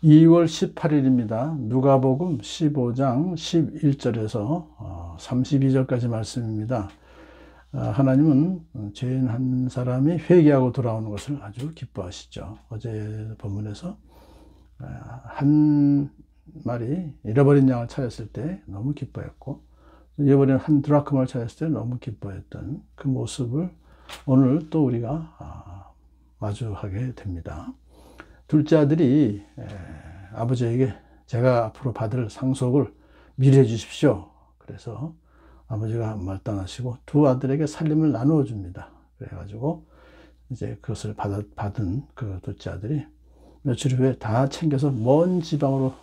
2월 18일입니다. 누가복음 15장 11절에서 32절까지 말씀입니다. 하나님은 죄인 한 사람이 회개하고 돌아오는 것을 아주 기뻐하시죠. 어제 본문에서 한 마리 잃어버린 양을 찾았을 때 너무 기뻐했고, 잃어버린 한 드라크마를 찾았을 때 너무 기뻐했던 그 모습을 오늘 또 우리가 마주하게 됩니다. 둘째 아들이 아버지에게 제가 앞으로 받을 상속을 미리 해 주십시오. 그래서 아버지가 말단하시고 두 아들에게 살림을 나누어 줍니다. 그래가지고 이제 그것을 받은 그 둘째 아들이 며칠 후에 다 챙겨서 먼 지방으로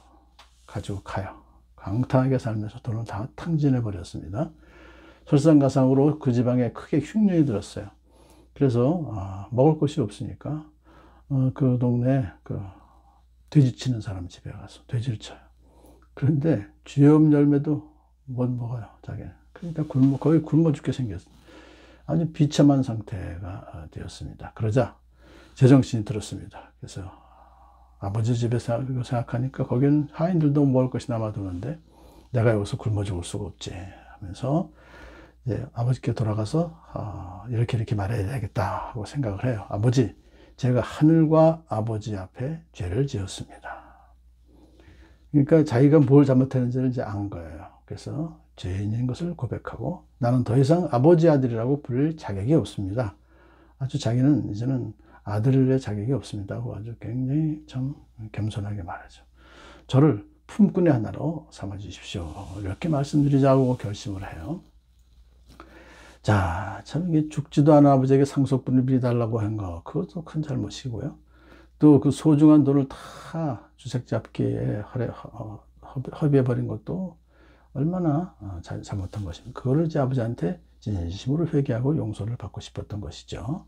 가지고 가요. 강탈하게 살면서 돈을 다 탕진해 버렸습니다. 설상가상으로 그 지방에 크게 흉년이 들었어요. 그래서 먹을 것이 없으니까 그 동네 그 돼지 치는 사람 집에 가서 돼지를 쳐요. 그런데 쥐염 열매도 못 먹어요, 자기는. 그러니까 거의 굶어 죽게 생겼어요. 아주 비참한 상태가 되었습니다. 그러자 제정신이 들었습니다. 그래서 아버지 집에 생각하니까 거기는 하인들도 먹을 것이 남아도는데 내가 여기서 굶어 죽을 수가 없지 하면서 이제 아버지께 돌아가서 이렇게 말해야 되겠다 하고 생각을 해요. 아버지, 제가 하늘과 아버지 앞에 죄를 지었습니다. 그러니까 자기가 뭘 잘못했는지를 이제 안 거예요. 그래서 죄인인 것을 고백하고 나는 더 이상 아버지 아들이라고 부를 자격이 없습니다. 아주 자기는 이제는 아들의 자격이 없습니다 하고 아주 굉장히 참 겸손하게 말하죠. 저를 품꾼의 하나로 삼아 주십시오. 이렇게 말씀드리자고 결심을 해요. 자, 참 이게 죽지도 않은 아버지에게 상속분을 미리 달라고 한 거, 그것도 큰 잘못이고요. 또 그 소중한 돈을 다 주색 잡기에 허비해버린 것도 얼마나 잘못한 것입니까? 그거를 이제 아버지한테 진심으로 회개하고 용서를 받고 싶었던 것이죠.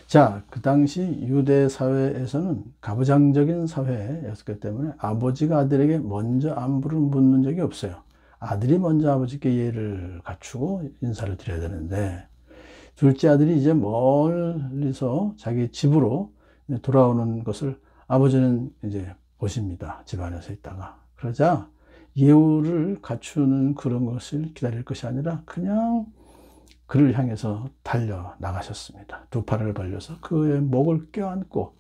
자, 그 당시 유대 사회에서는 가부장적인 사회였기 때문에 아버지가 아들에게 먼저 안부를 묻는 적이 없어요. 아들이 먼저 아버지께 예를 갖추고 인사를 드려야 되는데, 둘째 아들이 이제 멀리서 자기 집으로 돌아오는 것을 아버지는 이제 보십니다. 집안에서 있다가. 그러자 예우를 갖추는 그런 것을 기다릴 것이 아니라 그냥 그를 향해서 달려 나가셨습니다. 두 팔을 벌려서 그의 목을 껴안고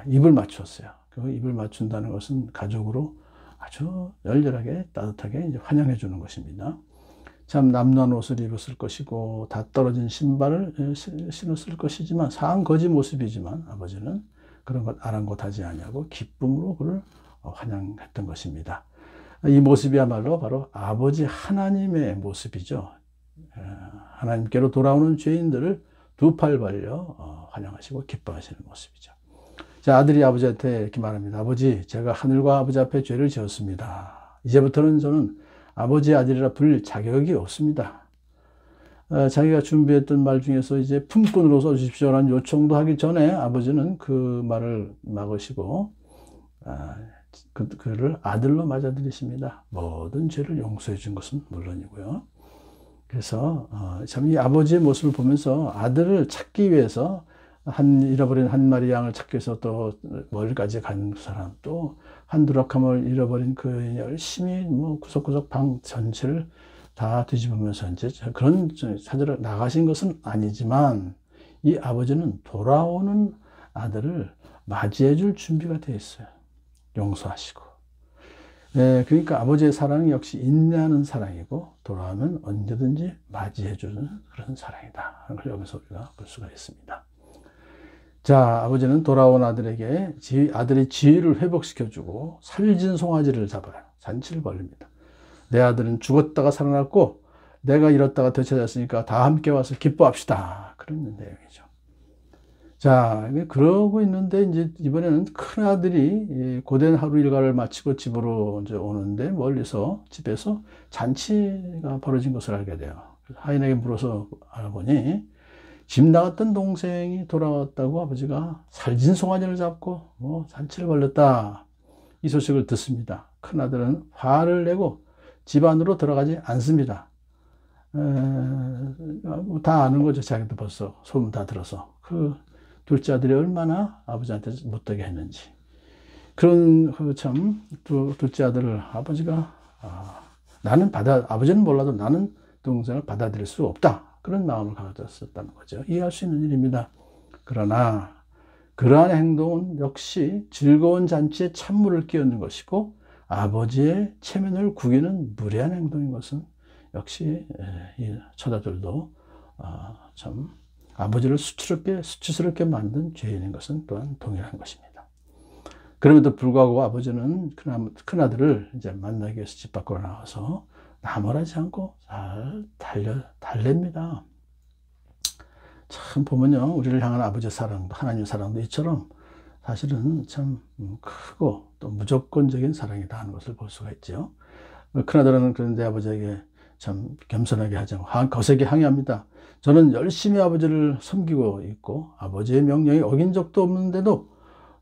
입을 맞추었어요. 그 입을 맞춘다는 것은 가족으로 아주 열렬하게 따뜻하게 이제 환영해 주는 것입니다. 참 남루한 옷을 입었을 것이고 다 떨어진 신발을 신었을 것이지만 상거지 모습이지만 아버지는 그런 것 아랑곳하지 아니하고 기쁨으로 그를 환영했던 것입니다. 이 모습이야말로 바로 아버지 하나님의 모습이죠. 하나님께로 돌아오는 죄인들을 두 팔 벌려 환영하시고 기뻐하시는 모습이죠. 자, 아들이 아버지한테 이렇게 말합니다. 아버지, 제가 하늘과 아버지 앞에 죄를 지었습니다. 이제부터는 저는 아버지의 아들이라 불릴 자격이 없습니다. 자기가 준비했던 말 중에서 이제 품꾼으로 써주십시오라는 요청도 하기 전에 아버지는 그 말을 막으시고 그를 아들로 맞아들이십니다. 모든 죄를 용서해 준 것은 물론이고요. 그래서 참 이 아버지의 모습을 보면서 아들을 찾기 위해서 잃어버린 한 마리 양을 찾기 위해서 또 멀리까지 간 사람, 또 한 두락함을 잃어버린 그 열심히 뭐 구석구석 방 전체를 다 뒤집으면서 이제 그런 찾으러 나가신 것은 아니지만 이 아버지는 돌아오는 아들을 맞이해 줄 준비가 되어 있어요. 용서하시고. 네, 그러니까 아버지의 사랑은 역시 인내하는 사랑이고 돌아오면 언제든지 맞이해 주는 그런 사랑이다. 그걸 여기서 우리가 볼 수가 있습니다. 자, 아버지는 돌아온 아들에게 아들의 지위를 회복시켜주고 살진 송아지를 잡아요. 잔치를 벌립니다. 내 아들은 죽었다가 살아났고 내가 잃었다가 되찾았으니까 다 함께 와서 기뻐합시다. 그런 내용이죠. 자, 그러고 있는데 이제 이번에는 큰 아들이 고된 하루 일과를 마치고 집으로 이제 오는데 멀리서 집에서 잔치가 벌어진 것을 알게 돼요. 하인에게 물어서 알아보니 집 나갔던 동생이 돌아왔다고 아버지가 살진 송아지를 잡고 뭐 잔치를 벌였다. 이 소식을 듣습니다. 큰 아들은 화를 내고 집 안으로 들어가지 않습니다. 다 아는 거죠. 자기도 벌써 소문 다 들어서. 그 둘째 아들이 얼마나 아버지한테 못되게 했는지. 그런 참 둘째 아들을 아버지가 아버지는 몰라도 나는 동생을 받아들일 수 없다. 그런 마음을 가졌었다는 거죠. 이해할 수 있는 일입니다. 그러나 그러한 행동은 역시 즐거운 잔치에 찬물을 끼얹는 것이고 아버지의 체면을 구기는 무례한 행동인 것은 역시 이 처자들도 참 아버지를 수치스럽게 만든 죄인인 것은 또한 동일한 것입니다. 그럼에도 불구하고 아버지는 큰아들을 이제 만나기 위해서 집 밖으로 나와서 나무라지 않고 잘 달랩니다. 참 보면요, 우리를 향한 아버지의 사랑도, 하나님의 사랑도 이처럼 사실은 참 크고 또 무조건적인 사랑이다 하는 것을 볼 수가 있죠. 큰아들은 그런데 아버지에게 참 겸손하게 하지 않고 거세게 항의합니다. 저는 열심히 아버지를 섬기고 있고 아버지의 명령이 어긴 적도 없는데도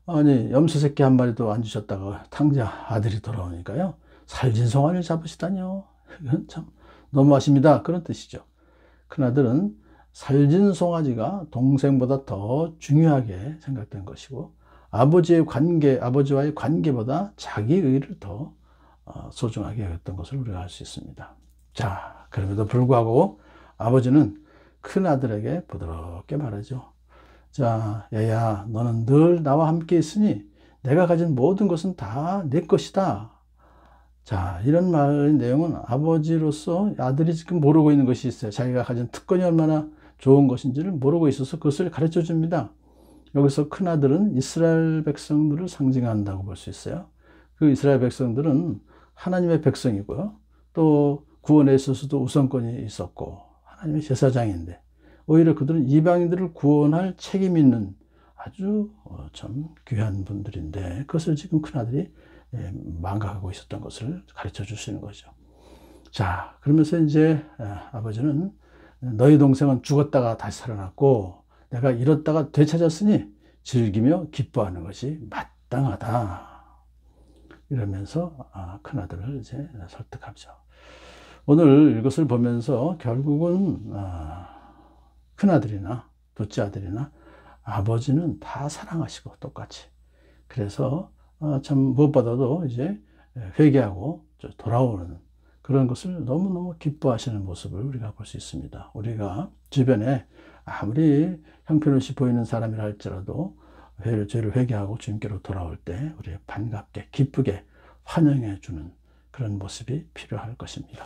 아니 염소 새끼 한 마리도 안 주셨다가 탕자 아들이 돌아오니까요, 살진 송아지를 잡으시다니요. 이건 참 너무하십니다. 그런 뜻이죠. 큰아들은 살진 송아지가 동생보다 더 중요하게 생각된 것이고 아버지와의 관계보다 자기 의를 더 소중하게 여겼던 것을 우리가 알 수 있습니다. 자, 그럼에도 불구하고 아버지는 큰아들에게 부드럽게 말하죠. 자, 야야, 너는 늘 나와 함께 있으니 내가 가진 모든 것은 다 내 것이다. 자, 이런 말의 내용은 아버지로서 아들이 지금 모르고 있는 것이 있어요. 자기가 가진 특권이 얼마나 좋은 것인지를 모르고 있어서 그것을 가르쳐 줍니다. 여기서 큰아들은 이스라엘 백성들을 상징한다고 볼 수 있어요. 그 이스라엘 백성들은 하나님의 백성이고요. 또 구원에 있어서도 우선권이 있었고 하나님의 제사장인데 오히려 그들은 이방인들을 구원할 책임이 있는 아주 참 귀한 분들인데 그것을 지금 큰아들이 망각하고 있었던 것을 가르쳐 주시는 거죠. 자, 그러면서 이제 아버지는 너희 동생은 죽었다가 다시 살아났고 내가 잃었다가 되찾았으니 즐기며 기뻐하는 것이 마땅하다. 이러면서 큰아들을 이제 설득하죠. 오늘 이것을 보면서 결국은 큰아들이나 둘째 아들이나 아버지는 다 사랑하시고 똑같이. 그래서 참 무엇보다도 이제 회개하고 돌아오는 그런 것을 너무너무 기뻐하시는 모습을 우리가 볼 수 있습니다. 우리가 주변에 아무리 형편없이 보이는 사람이라 할지라도 죄를 회개하고 주님께로 돌아올 때 우리 반갑게 기쁘게 환영해 주는 그런 모습이 필요할 것입니다.